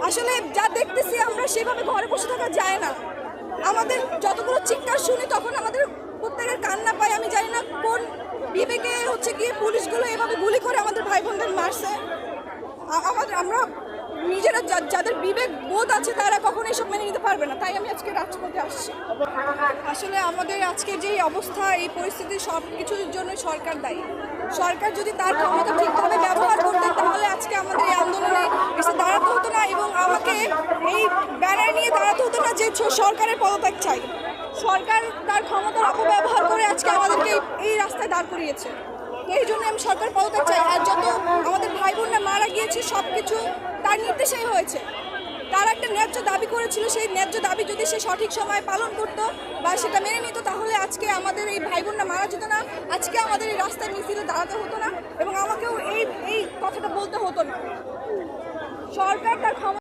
আসলে যা দেখতেছি আমরা সেভাবে ঘরে বসে থাকা যায় না। আমাদের যতগুলো চিৎকার শুনি তখন আমাদের প্রত্যেকের কান্না পায়। আমি জানি না কোন বিবেকে গিয়ে পুলিশগুলো এভাবে গুলি করে আমাদের ভাই বোনদের মারছে। আমরা নিজেরা যাদের বিবেক বোধ আছে তারা কখনো এসব মেনে নিতে পারবে না। তাই আমি আজকে রাজপথে আসছি। আসলে আমাদের আজকে যে অবস্থা, এই পরিস্থিতি সব কিছুর জন্য সরকার দায়ী। সরকার যদি তার ক্ষমতা ঠিকভাবে ব্যবহার করতেন তাহলে আজকে আমাদের এই আন্দোলনে এসে দাঁড়াতে হতো না এবং আমাকে এই ব্যানার নিয়ে দাঁড়াতে হতো না যে সরকারের পদত্যাগ চাই। সরকার তার ক্ষমতার অপব্যবহার করে আজকে আমাদেরকে এই রাস্তায় দাঁড় করিয়েছে। এই জন্য আমি সরকার পদত্যাগ চাই। আর যত আমাদের ভাই বোনরা মারা গিয়েছে সব কিছু তার নির্দেশেই হয়েছে। তার একটা ন্যায্য দাবি করেছিল, সেই ন্যায্য দাবি যদি সে সঠিক সময়ে পালন করত বা সেটা মেনে নিত তাহলে আজকে আমাদের এই ভাই বোনরা মারা যেত না, আজকে আমাদের এই রাস্তায় মিছিলে দাঁড়াতে হতো না এবং আমাকেও এই কথাটা বলতে হতো না। সরকার তার ক্ষমতা